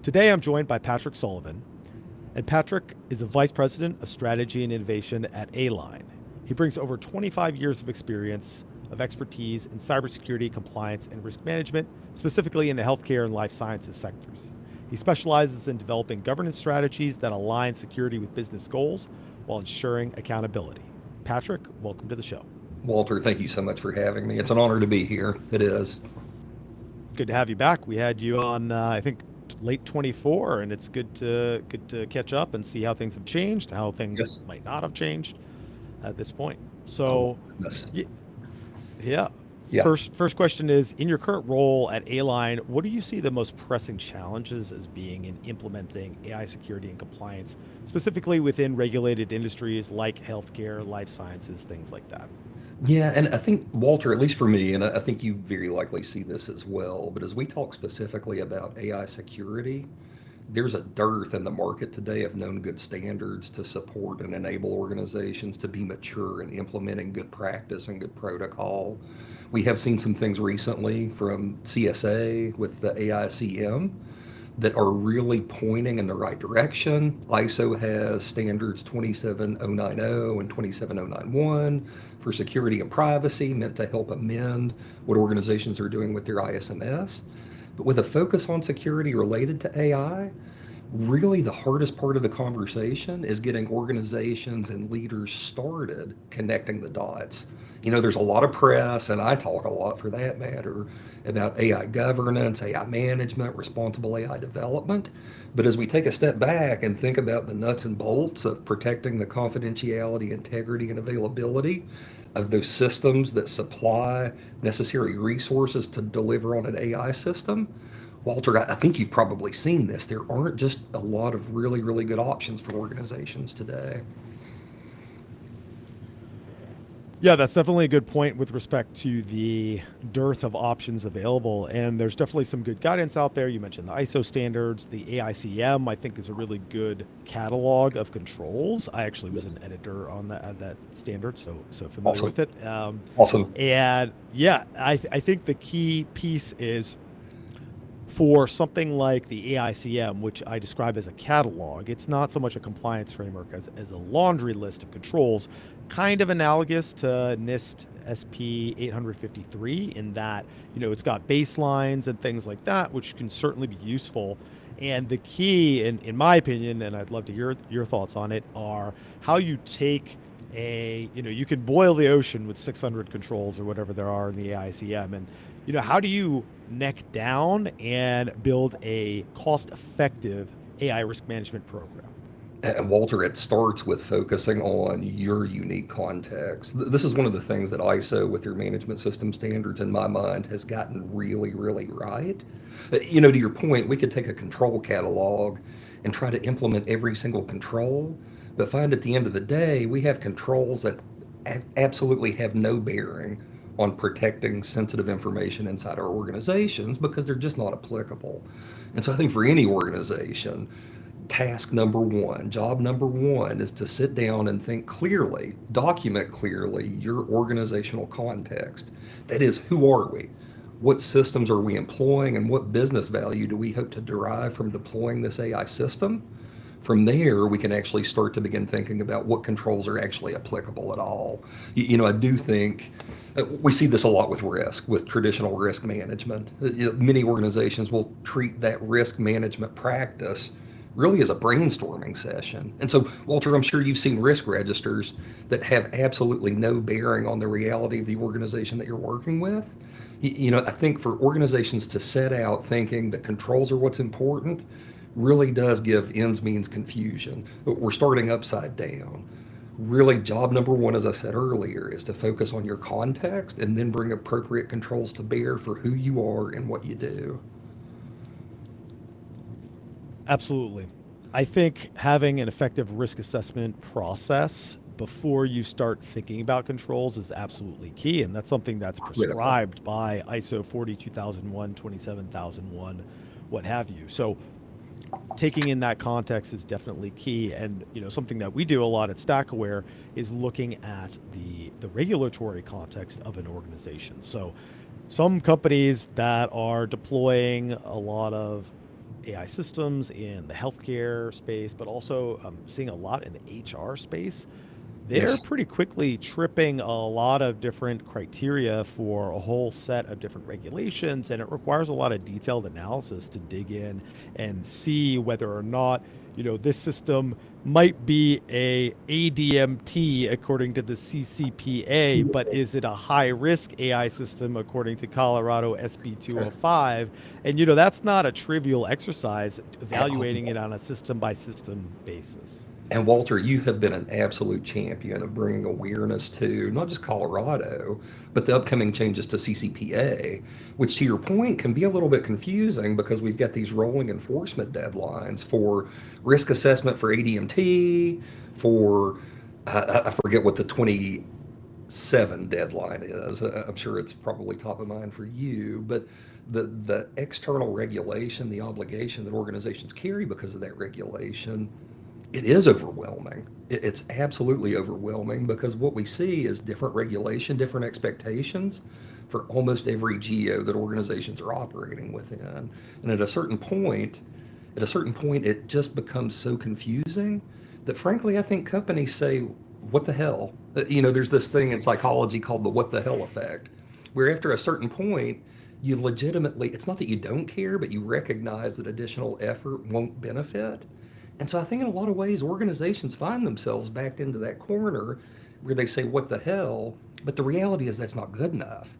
Today I'm joined by Patrick Sullivan, and Patrick is a Vice President of Strategy and Innovation at A-LIGN. He brings over 25 years of experience of expertise in cybersecurity, compliance, and risk management, specifically in the healthcare and life sciences sectors. He specializes in developing governance strategies that align security with business goals while ensuring accountability. Patrick, welcome to the show. Walter, thank you so much for having me. It's an honor to be here. It is. Good to have you back. We had you on, I think, late 24, and it's good to catch up and see how things have changed, how things Yes. might not have changed at this point. Oh, So, goodness. yeah. Yeah. First question is, in your current role at A-LIGN, what do you see the most pressing challenges as being in implementing AI security and compliance, specifically within regulated industries like healthcare, life sciences, things like that? Yeah. And I think, Walter, at least for me, and I think you very likely see this as well, but as we talk specifically about AI security, there's a dearth in the market today of known good standards to support and enable organizations to be mature in implementing good practice and good protocol. We have seen some things recently from CSA with the AICM that are really pointing in the right direction. ISO has standards 27090 and 27091 for security and privacy, meant to help amend what organizations are doing with their ISMS. But with a focus on security related to AI, really the hardest part of the conversation is getting organizations and leaders started connecting the dots. There's a lot of press, and I talk a lot for that matter, about AI governance, AI management, responsible AI development. But as we take a step back and think about the nuts and bolts of protecting the confidentiality, integrity, and availability of those systems that supply necessary resources to deliver on an AI system, Walter, I think you've probably seen this. There aren't just a lot of really, really good options for organizations today. Yeah, that's definitely a good point with respect to the dearth of options available. And there's definitely some good guidance out there. You mentioned the ISO standards, the AICM, I think is a really good catalog of controls. I actually was Yes. an editor on that standard, so familiar Awesome. with it. Awesome. And yeah, I think the key piece is for something like the AICM, which I describe as a catalog, it's not so much a compliance framework as a laundry list of controls, kind of analogous to NIST SP 853 in that, it's got baselines and things like that, which can certainly be useful. And the key, in my opinion, and I'd love to hear your thoughts on it, are how you take you can boil the ocean with 600 controls or whatever there are in the AICM. And, how do you neck down and build a cost effective AI risk management program? And Walter, it starts with focusing on your unique context. This is one of the things that ISO, with their management system standards, in my mind, has gotten really, really right. To your point, we could take a control catalog and try to implement every single control, but find at the end of the day, we have controls that absolutely have no bearing on protecting sensitive information inside our organizations because they're just not applicable. And so I think for any organization, task number one, job number one is to sit down and think clearly, document clearly your organizational context. That is, who are we? What systems are we employing, and what business value do we hope to derive from deploying this AI system? From there, we can actually start to begin thinking about what controls are actually applicable at all. I do think we see this a lot with risk, with traditional risk management. Many organizations will treat that risk management practice really as a brainstorming session. And so, Walter, I'm sure you've seen risk registers that have absolutely no bearing on the reality of the organization that you're working with. I think for organizations to set out thinking that controls are what's important really does give ends means confusion. But we're starting upside down. Really, job number one, as I said earlier, is to focus on your context and then bring appropriate controls to bear for who you are and what you do. Absolutely. I think having an effective risk assessment process before you start thinking about controls is absolutely key. And that's something that's Critical. prescribed by ISO 42001, 27001, what have you. So taking in that context is definitely key. And something that we do a lot at StackAware is looking at the regulatory context of an organization. So some companies that are deploying a lot of AI systems in the healthcare space, but also seeing a lot in the HR space. They're Yes. pretty quickly tripping a lot of different criteria for a whole set of different regulations, and it requires a lot of detailed analysis to dig in and see whether or not, this system might be a ADMT according to the CCPA, but is it a high risk AI system according to Colorado SB 205? And that's not a trivial exercise evaluating it on a system by system basis. And Walter, you have been an absolute champion of bringing awareness to not just Colorado, but the upcoming changes to CCPA, which to your point can be a little bit confusing because we've got these rolling enforcement deadlines for risk assessment for ADMT, for I forget what the 27 deadline is. I'm sure it's probably top of mind for you, but the external regulation, the obligation that organizations carry because of that regulation, it is overwhelming. It's absolutely overwhelming because what we see is different regulation, different expectations for almost every geo that organizations are operating within. And at a certain point, it just becomes so confusing that frankly, I think companies say, what the hell? There's this thing in psychology called the what the hell effect, where after a certain point, you legitimately, it's not that you don't care, but you recognize that additional effort won't benefit. And so I think in a lot of ways, organizations find themselves backed into that corner where they say, what the hell? But the reality is that's not good enough.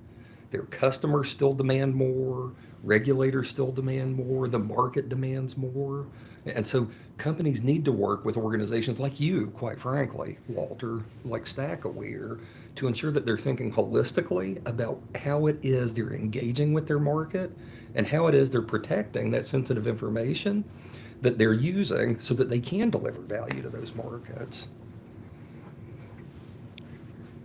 Their customers still demand more, regulators still demand more, the market demands more. And so companies need to work with organizations like you, quite frankly, Walter, like StackAware, to ensure that they're thinking holistically about how it is they're engaging with their market and how it is they're protecting that sensitive information that they're using so that they can deliver value to those markets.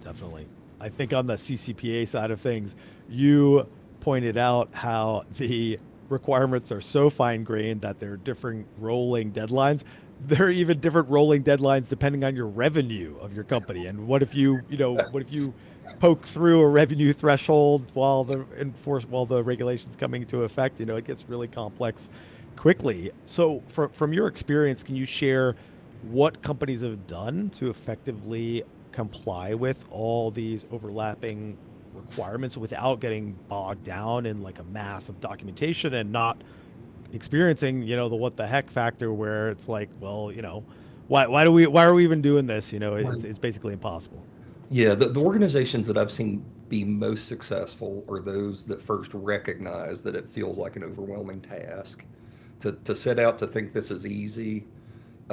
Definitely. I think on the CCPA side of things, you pointed out how the requirements are so fine grained that there are different rolling deadlines. There are even different rolling deadlines depending on your revenue of your company. And what if you poke through a revenue threshold while the regulations coming into effect? It gets really complex quickly. So, from your experience, can you share what companies have done to effectively comply with all these overlapping requirements without getting bogged down in like a mass of documentation and not experiencing, the what the heck factor where it's like, well, why are we even doing this? Right. It's basically impossible. Yeah, the organizations that I've seen be most successful are those that first recognize that it feels like an overwhelming task. To set out to think this is easy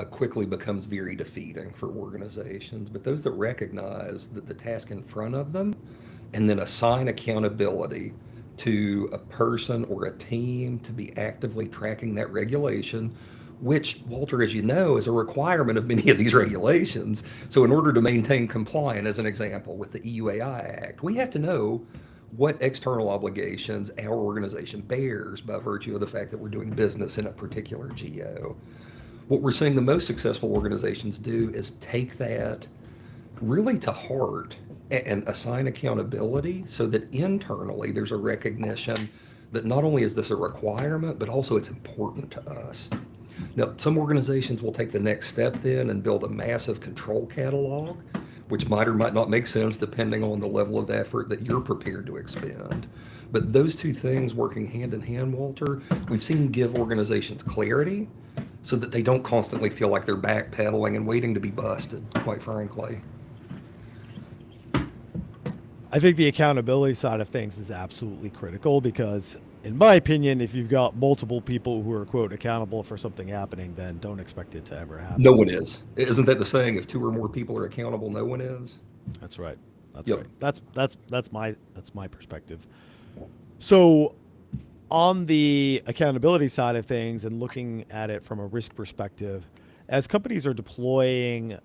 quickly becomes very defeating for organizations. But those that recognize that the task in front of them and then assign accountability to a person or a team to be actively tracking that regulation, which, Walter, as you know, is a requirement of many of these regulations. So, in order to maintain compliance, as an example, with the EUAI Act, we have to know what external obligations our organization bears by virtue of the fact that we're doing business in a particular geo. What we're seeing the most successful organizations do is take that really to heart and assign accountability so that internally there's a recognition that not only is this a requirement, but also it's important to us. Now, some organizations will take the next step then and build a massive control catalog, which might or might not make sense depending on the level of effort that you're prepared to expend. But those two things working hand in hand, Walter, we've seen give organizations clarity so that they don't constantly feel like they're backpedaling and waiting to be busted, quite frankly. I think the accountability side of things is absolutely critical because, in my opinion, if you've got multiple people who are, quote, accountable for something happening, then don't expect it to ever No happen. one is. Isn't that the saying? If two or more people are accountable, no one is? That's right. That's Yep. right. That's my perspective. So, on the accountability side of things and looking at it from a risk perspective, as companies are deploying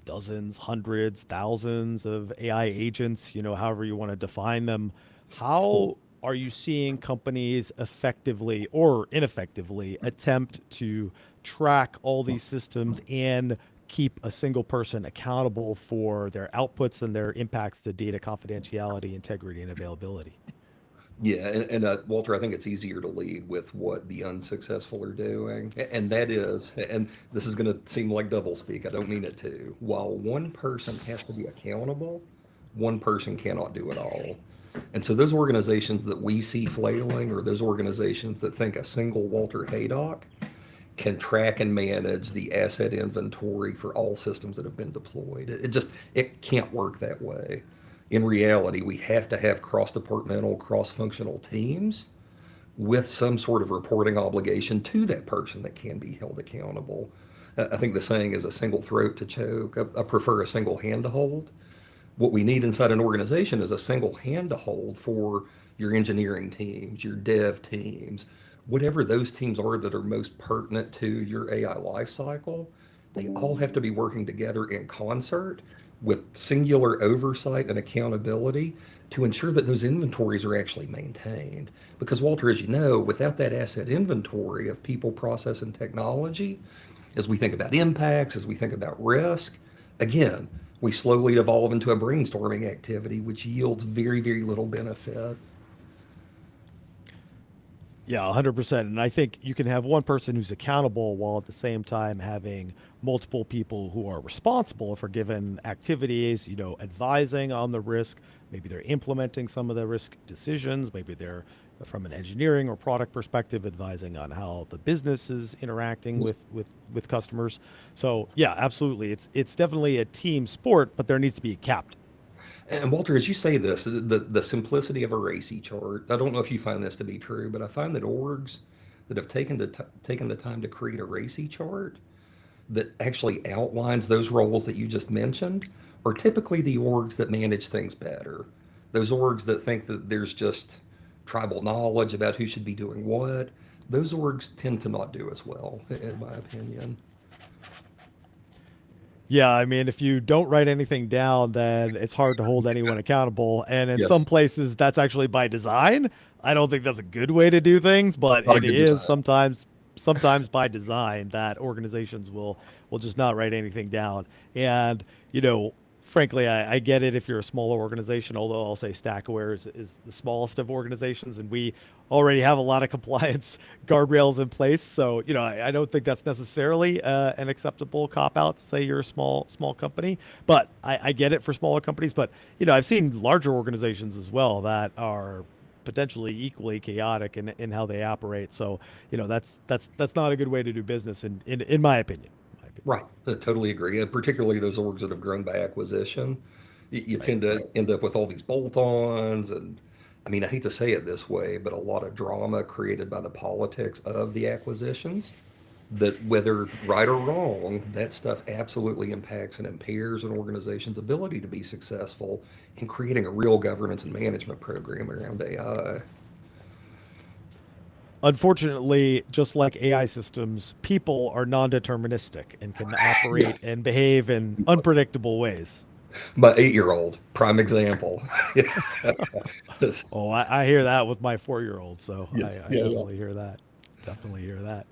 dozens, hundreds, thousands of AI agents, however you want to define them, how are you seeing companies effectively or ineffectively attempt to track all these systems and keep a single person accountable for their outputs and their impacts to data confidentiality, integrity, and availability? Yeah, and Walter, I think it's easier to lead with what the unsuccessful are doing, and that is, and this is going to seem like doublespeak. I don't mean it to. While one person has to be accountable, one person cannot do it all. And so those organizations that we see flailing, or those organizations that think a single Walter Haydock can track and manage the asset inventory for all systems that have been deployed. It just it can't work that way. In reality, we have to have cross-departmental, cross-functional teams with some sort of reporting obligation to that person that can be held accountable. I think the saying is a single throat to choke. I prefer a single hand to hold. What we need inside an organization is a single hand to hold for your engineering teams, your dev teams, whatever those teams are that are most pertinent to your AI lifecycle. They all have to be working together in concert with singular oversight and accountability to ensure that those inventories are actually maintained. Because, Walter, as you know, without that asset inventory of people, process, and technology, as we think about impacts, as we think about risk, again, we slowly evolve into a brainstorming activity, which yields very, very little benefit. Yeah, 100%. And I think you can have one person who's accountable while at the same time having multiple people who are responsible for given activities, advising on the risk. Maybe they're implementing some of the risk decisions. Maybe they're from an engineering or product perspective advising on how the business is interacting with customers. So yeah, absolutely. It's definitely a team sport, but there needs to be a captain. And Walter, as you say this, the simplicity of a RACI chart, I don't know if you find this to be true, but I find that orgs that have taken the time to create a RACI chart that actually outlines those roles that you just mentioned are typically the orgs that manage things better. Those orgs that think that there's just tribal knowledge about who should be doing what, those orgs tend to not do as well, in my opinion. Yeah, I mean, if you don't write anything down, then it's hard to hold anyone accountable. And in some Yes, places, that's actually by design. I don't think that's a good way to do things, but not a it good is design. sometimes by design that organizations will just not write anything down. And frankly, I get it if you're a smaller organization. Although I'll say StackAware is the smallest of organizations, and we already have a lot of compliance guardrails in place. So, I don't think that's necessarily an acceptable cop out to say you're a small company. But I get it for smaller companies. But, I've seen larger organizations as well that are potentially equally chaotic in how they operate. So, that's not a good way to do business in my opinion. My opinion. Right. I totally agree. And particularly those orgs that have grown by acquisition, you Right. tend to end up with all these bolt-ons. And I mean, I hate to say it this way, but a lot of drama created by the politics of the acquisitions that, whether right or wrong, that stuff absolutely impacts and impairs an organization's ability to be successful in creating a real governance and management program around AI. Unfortunately, just like AI systems, people are non-deterministic and can Yeah. operate and behave in unpredictable ways. My 8-year-old, prime example. Yes. Oh, I hear that with my 4-year-old, so Yes. I Yeah, yeah. definitely hear that. Definitely hear that.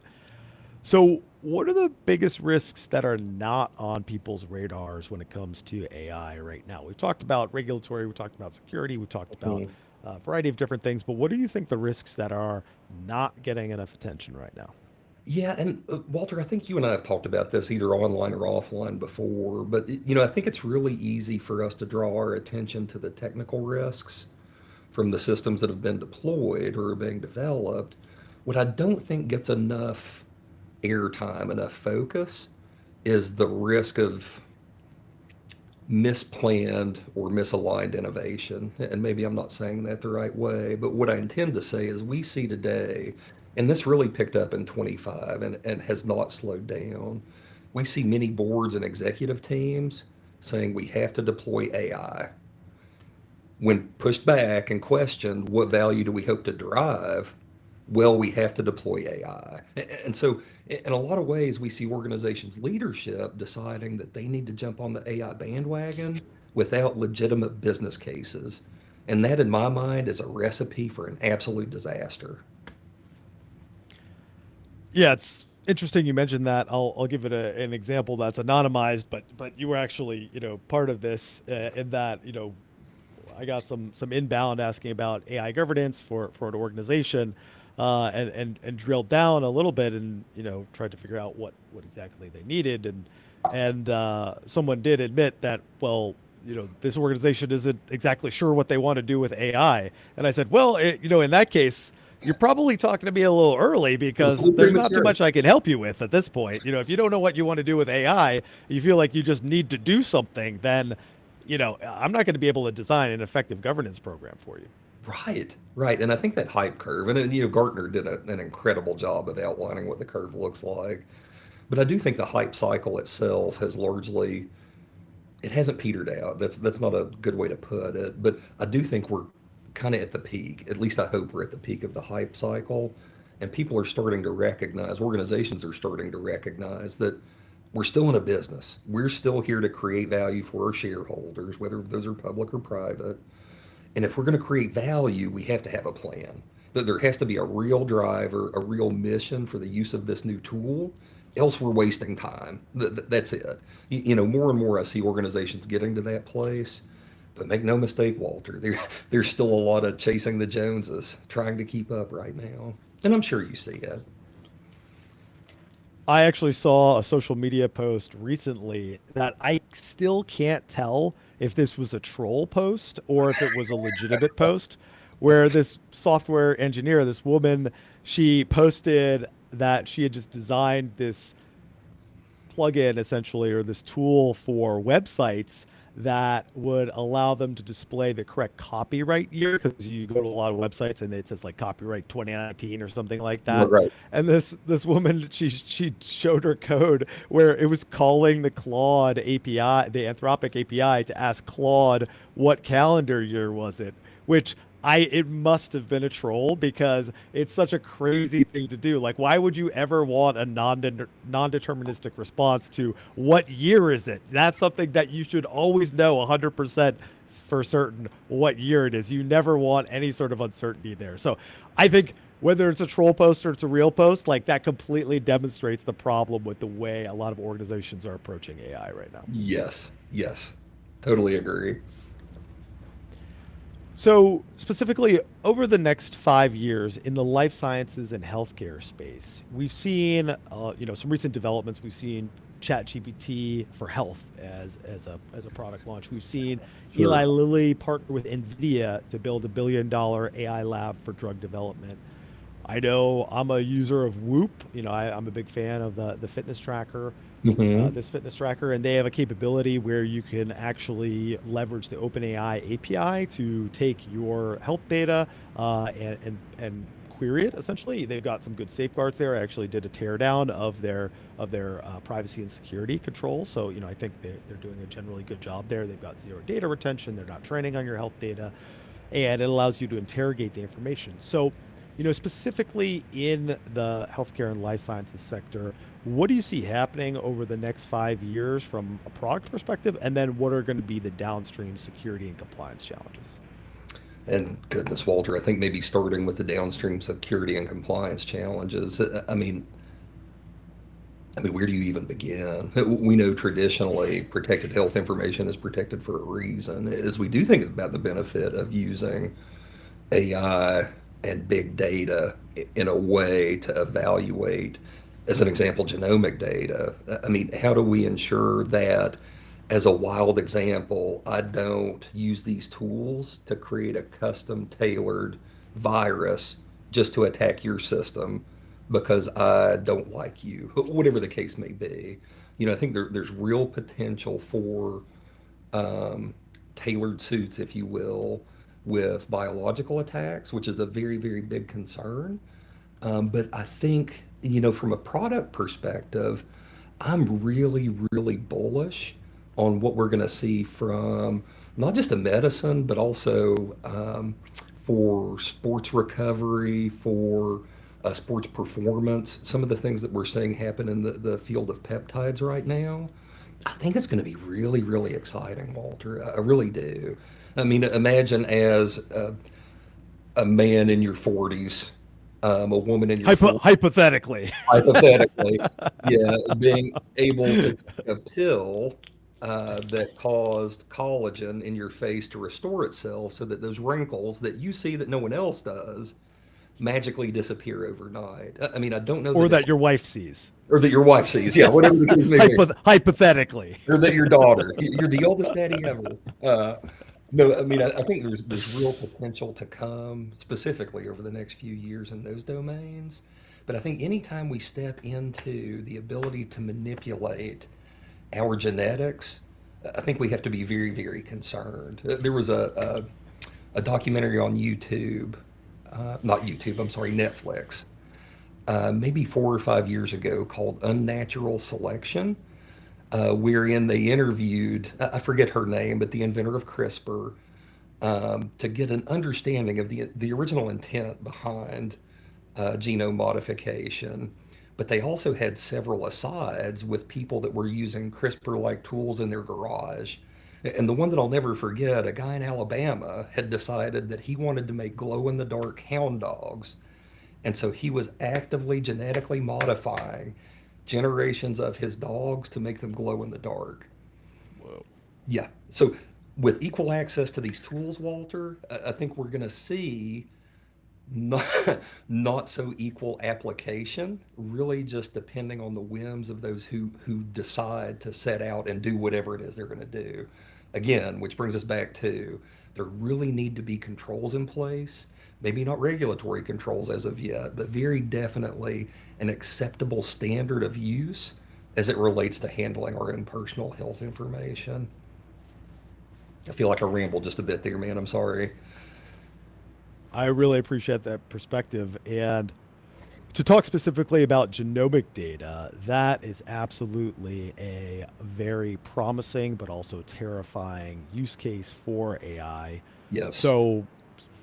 So, what are the biggest risks that are not on people's radars when it comes to AI right now? We've talked about regulatory, we talked about security, we talked about Mhm. a variety of different things, but what do you think the risks that are not getting enough attention right now? Yeah, and Walter, I think you and I have talked about this either online or offline before, but I think it's really easy for us to draw our attention to the technical risks from the systems that have been deployed or are being developed. What I don't think gets enough airtime, enough focus, is the risk of misplanned or misaligned innovation. And maybe I'm not saying that the right way, but what I intend to say is we see today, and this really picked up in 25 and has not slowed down. We see many boards and executive teams saying we have to deploy AI. When pushed back and questioned, what value do we hope to derive? Well, we have to deploy AI. And so, in a lot of ways, we see organizations' leadership deciding that they need to jump on the AI bandwagon without legitimate business cases. And that, in my mind, is a recipe for an absolute disaster. Yeah, it's interesting you mentioned that. I'll give it an example that's anonymized, but you were actually part of this in that I got some inbound asking about AI governance for an organization, and drilled down a little bit and tried to figure out what exactly they needed, and someone did admit that, well, this organization isn't exactly sure what they want to do with AI, and I said, well, in that case, you're probably talking to me a little early It was a because little there's not too premature. much I can help you with at this point. If you don't know what you want to do with AI, you feel like you just need to do something, then, I'm not going to be able to design an effective governance program for you. Right, right. And I think that hype curve, and Gartner did an incredible job of outlining what the curve looks like. But I do think the hype cycle itself has largely, it hasn't petered out. That's not a good way to put it. But I do think we're kind of at the peak. At least I hope we're at the peak of the hype cycle. And people are starting to recognize, organizations are starting to recognize that we're still in a business. We're still here to create value for our shareholders, whether those are public or private. And if we're going to create value, we have to have a plan. That there has to be a real driver, a real mission for the use of this new tool. Else we're wasting time. That's it. More and more I see organizations getting to that place. But make no mistake, Walter, there's still a lot of chasing the Joneses, trying to keep up right now. And I'm sure you see it. I actually saw a social media post recently that I still can't tell if this was a troll post or if it was a legitimate post, where this software engineer, this woman, she posted that she had just designed this plugin essentially, or this tool for websites that would allow them to display the correct copyright year, because you go to a lot of websites and it says like copyright 2019 or something like that. Right. And this woman, she showed her code where it was calling the Claude API, the Anthropic API, to ask Claude what calendar year was it, which it must have been a troll, because it's such a crazy thing to do. Like, why would you ever want a non-deterministic response to what year is it? That's something that you should always know 100% for certain what year it is. You never want any sort of uncertainty there. So I think whether it's a troll post or it's a real post, like, that completely demonstrates the problem with the way a lot of organizations are approaching AI right now. Yes, yes. Totally agree. So, specifically, over the next 5 years in the life sciences and healthcare space, we've seen, some recent developments. We've seen ChatGPT for health as a product launch. We've seen Eli Sure. Lilly partner with NVIDIA to build $1 billion AI lab for drug development. I know I'm a user of Whoop. I'm a big fan of the fitness tracker, Hmm. this fitness tracker, and they have a capability where you can actually leverage the OpenAI API to take your health data, and query it. Essentially, they've got some good safeguards there. I actually did a teardown of their privacy and security controls. So I think they're doing a generally good job there. They've got zero data retention. They're not training on your health data, and it allows you to interrogate the information. So, specifically in the healthcare and life sciences sector, what do you see happening over the next 5 years from a product perspective? And then what are going to be the downstream security and compliance challenges? And goodness, Walter, I think maybe starting with the downstream security and compliance challenges. I mean, where do you even begin? We know traditionally protected health information is protected for a reason. As we do think about the benefit of using AI and big data in a way to evaluate, as an example, genomic data. I mean, how do we ensure that, as a wild example, I don't use these tools to create a custom tailored virus just to attack your system because I don't like you, whatever the case may be. I think there's real potential for um, tailored suits, if you will, with biological attacks, which is a very, very big concern. But I think, from a product perspective, I'm really, really bullish on what we're going to see from not just a medicine, but also for sports recovery, for sports performance. Some of the things that we're seeing happen in the field of peptides right now, I think it's going to be really, really exciting, Walter. I really do. I mean, imagine as a man in your 40s, a woman in your 40s, Hypothetically. hypothetically, yeah, being able to take a pill that caused collagen in your face to restore itself so that those wrinkles that you see that no one else does magically disappear overnight. I mean, I don't know Or that that it's, your wife sees. or that your wife sees, yeah, whatever the case may be, Hypothetically. or that your daughter, you're the oldest daddy ever. No, I mean, I think there's real potential to come specifically over the next few years in those domains. But I think anytime we step into the ability to manipulate our genetics, I think we have to be very, very concerned. There was a documentary on YouTube, not YouTube, I'm sorry, Netflix, maybe 4 or 5 years ago called Unnatural Selection, wherein they interviewed, I forget her name, but the inventor of CRISPR, to get an understanding of the original intent behind genome modification. But they also had several asides with people that were using CRISPR-like tools in their garage. And the one that I'll never forget, a guy in Alabama had decided that he wanted to make glow-in-the-dark hound dogs. And so he was actively genetically modifying generations of his dogs to make them glow in the dark. Whoa. Yeah. So with equal access to these tools, Walter, I think we're going to see not, not so equal application, really just depending on the whims of those who decide to set out and do whatever it is they're going to do. Again, which brings us back to there really need to be controls in place, maybe not regulatory controls as of yet, but very definitely an acceptable standard of use as it relates to handling our own personal health information. I feel like I rambled just a bit there, man. I'm sorry. I really appreciate that perspective. And to talk specifically about genomic data, that is absolutely a very promising but also terrifying use case for AI. Yes. So,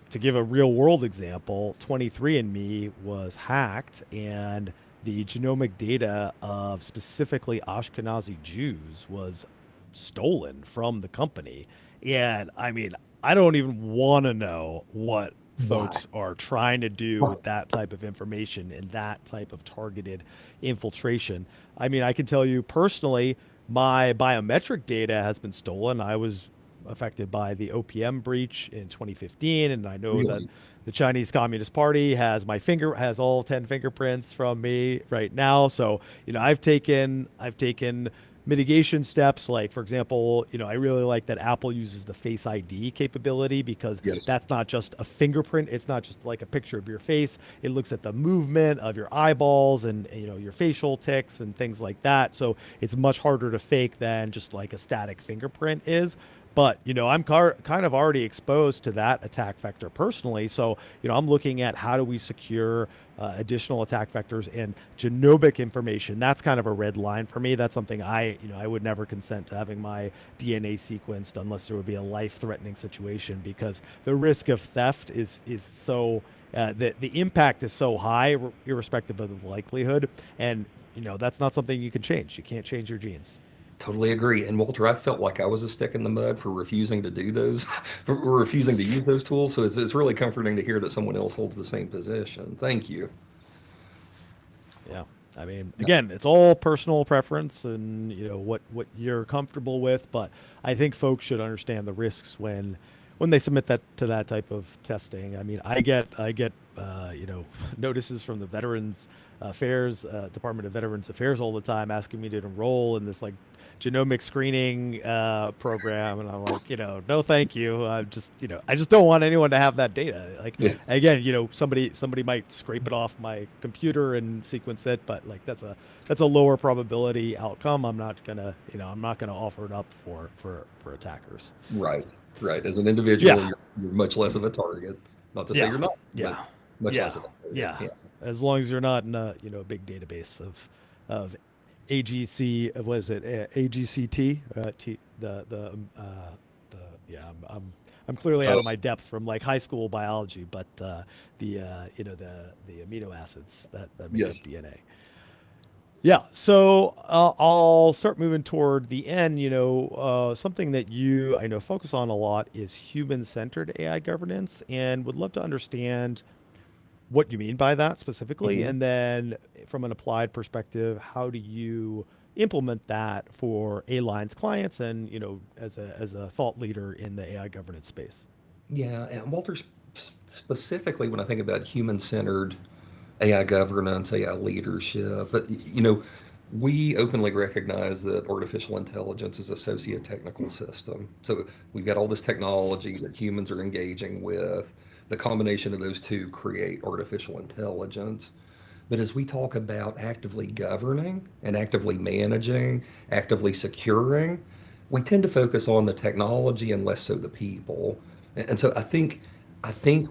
to give a real world example, 23andMe was hacked, and the genomic data of specifically Ashkenazi Jews was stolen from the company. And I mean, I don't even want to know what Why? folks are trying to do Right. with that type of information and that type of targeted infiltration. I mean, I can tell you personally, my biometric data has been stolen. I was affected by the OPM breach in 2015, and I know that Really? the Chinese Communist Party has all 10 fingerprints from me right now. So, I've taken mitigation steps, like, for example, I really like that Apple uses the Face ID capability, because Yes. that's not just a fingerprint, it's not just like a picture of your face. It looks at the movement of your eyeballs and your facial tics and things like that. So it's much harder to fake than just like a static fingerprint is. But I'm kind of already exposed to that attack vector personally. So I'm looking at how do we secure additional attack vectors and genomic information. That's kind of a red line for me. That's something I would never consent to having my DNA sequenced unless there would be a life-threatening situation, because the risk of theft is so the impact is so high, irrespective of the likelihood. And that's not something you can change. You can't change your genes. Totally agree. And Walter, I felt like I was a stick in the mud for refusing to do those, for refusing to use those tools. So it's really comforting to hear that someone else holds the same position. Thank you. Yeah. I mean, Yeah. again, it's all personal preference and what you're comfortable with, but I think folks should understand the risks when they submit that to that type of testing. I mean, I get notices from the Veterans Affairs Department of Veterans Affairs all the time asking me to enroll in this like genomic screening program, and I'm like, no, thank you. I just don't want anyone to have that data. Like, Yeah. again, somebody might scrape it off my computer and sequence it, but like that's a lower probability outcome. I'm not gonna offer it up for attackers. Right. Right. As an individual, Yeah, you're much less of a target. Not to say yeah, you're not, but yeah, much yeah, less of a target. yeah. Yeah. As long as you're not in a big database of AGC, was it AGCT? The yeah, I'm clearly out Oh, of my depth from like high school biology, but the amino acids that make up yes. DNA. Yeah, so I'll start moving toward the end. Something that I know focus on a lot is human-centered AI governance, and would love to understand what you mean by that specifically, Mhm. and then from an applied perspective, how do you implement that for A-Lign's clients and, as a thought leader in the AI governance space. Yeah, and Walter, specifically when I think about human-centered AI governance, AI leadership, but we openly recognize that artificial intelligence is a socio-technical system. So we've got all this technology that humans are engaging with. The combination of those two create artificial intelligence. But as we talk about actively governing and actively managing, actively securing, we tend to focus on the technology and less so the people. And so I think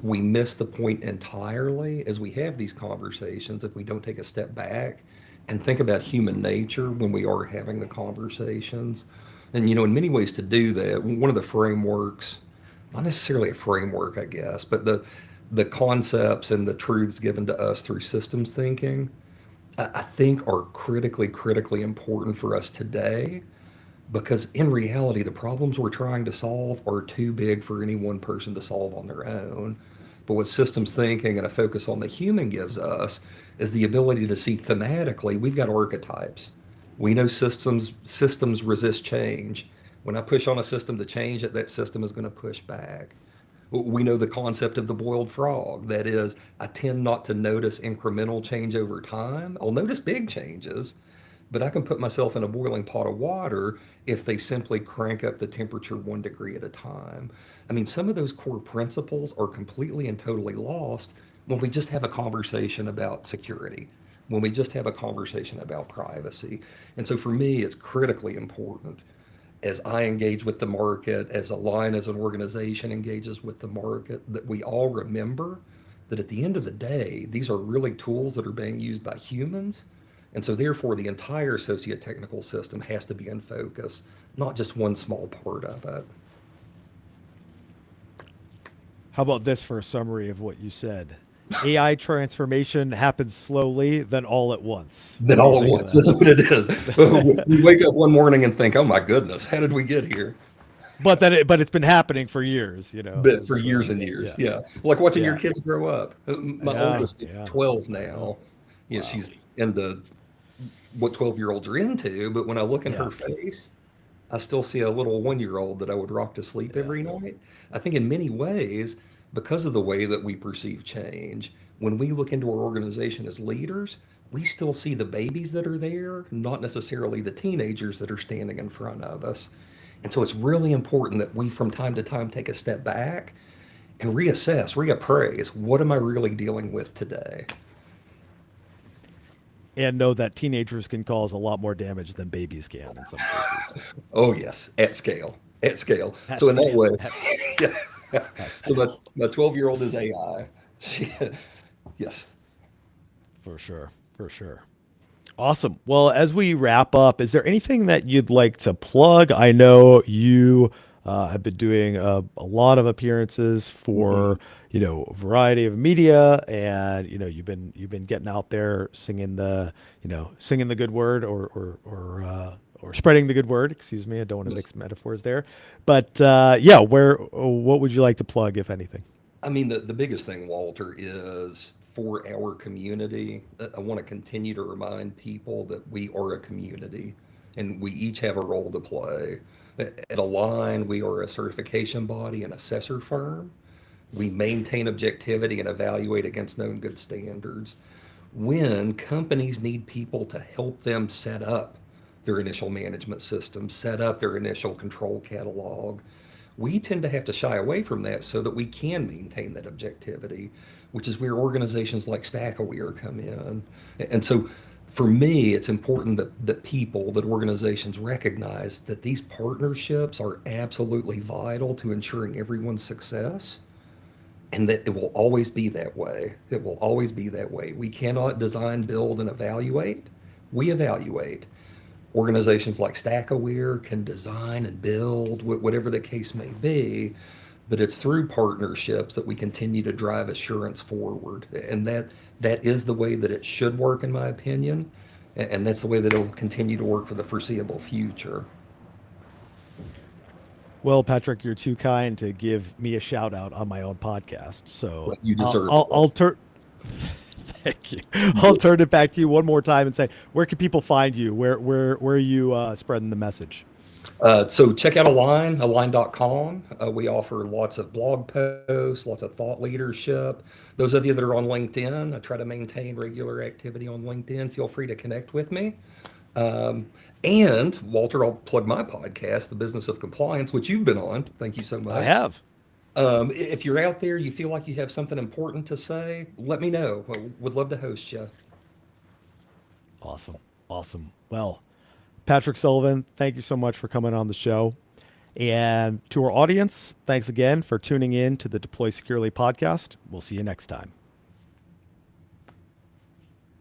we miss the point entirely as we have these conversations if we don't take a step back and think about human nature when we are having the conversations. And in many ways to do that, one of the frameworks, not necessarily a framework, I guess, but the concepts and the truths given to us through systems thinking, I think are critically important for us today because in reality, the problems we're trying to solve are too big for any one person to solve on their own. But what systems thinking and a focus on the human gives us is the ability to see thematically, we've got archetypes. We know systems resist change. When I push on a system to change it, that system is going to push back. We know the concept of the boiled frog. That is, I tend not to notice incremental change over time. I'll notice big changes, but I can put myself in a boiling pot of water if they simply crank up the temperature 1 degree at a time. I mean, some of those core principles are completely and totally lost when we just have a conversation about security, when we just have a conversation about privacy. And so for me, it's critically important as I engage with the market, as A-LIGN as an organization engages with the market, that we all remember that at the end of the day, these are really tools that are being used by humans. And so therefore the entire socio-technical system has to be in focus, not just one small part of it. How about this for a summary of what you said? AI transformation happens slowly, then all at once. Then What do you all at think of once, that's what it is. We wake up one morning and think, oh my goodness, how did we get here? but it's been happening for years, But for is years and years, yeah. yeah. Like watching your Yeah. kids grow up. My Yeah, oldest is yeah. 12 Yeah. now. Yeah, Wow. she's into what 12-year-olds are into, but when I look in Yeah. her face, I still see a little 1-year-old that I would rock to sleep Yeah. every night. I think in many ways, because of the way that we perceive change, when we look into our organization as leaders, we still see the babies that are there, not necessarily the teenagers that are standing in front of us. And so it's really important that we from time to time take a step back and reassess, reappraise, what am I really dealing with today? And know that teenagers can cause a lot more damage than babies can in some cases. Oh yes, at scale, at scale. At So in that scale. way, At, yeah. at So my, scale. my 12-year-old is AI. She, yes. For sure. For sure. Awesome. Well, as we wrap up, is there anything that you'd like to plug? I know you have been doing a lot of appearances Mhm. for a variety of media, and you've been getting out there singing the good word or spreading the good word. Excuse me, I don't want to Yes. mix metaphors there, but yeah, where what would you like to plug, if anything? I mean, the biggest thing, Walter, is for our community. I want to continue to remind people that we are a community and we each have a role to play. At A-LIGN, we are a certification body and assessor firm. We maintain objectivity and evaluate against known good standards. When companies need people to help them set up their initial management system, set up their initial control catalog, we tend to have to shy away from that so that we can maintain that objectivity, which is where organizations like StackAware come in. And so for me, it's important that people, that organizations recognize that these partnerships are absolutely vital to ensuring everyone's success and that it will always be that way. It will always be that way. We cannot design, build, and evaluate. We evaluate. Organizations like StackAware can design and build, whatever the case may be, but it's through partnerships that we continue to drive assurance forward. And that is the way that it should work, in my opinion. And that's the way that it will continue to work for the foreseeable future. Well, Patrick, you're too kind to give me a shout out on my own podcast. So But you I'll deserve I'll, it. I'll turn. Thank you. I'll turn it back to you one more time and say, where can people find you? Where are you spreading the message? So check out A-LIGN, A-LIGN.com. We offer lots of blog posts, lots of thought leadership. Those of you that are on LinkedIn, I try to maintain regular activity on LinkedIn. Feel free to connect with me. And Walter, I'll plug my podcast, The Business of Compliance, which you've been on. Thank you so I much. have. If you're out there, you feel like you have something important to say, let me know. Would love to host you. Awesome. Awesome. Well, Patrick Sullivan, thank you so much for coming on the show. And to our audience, thanks again for tuning in to the Deploy Securely podcast. We'll see you next time.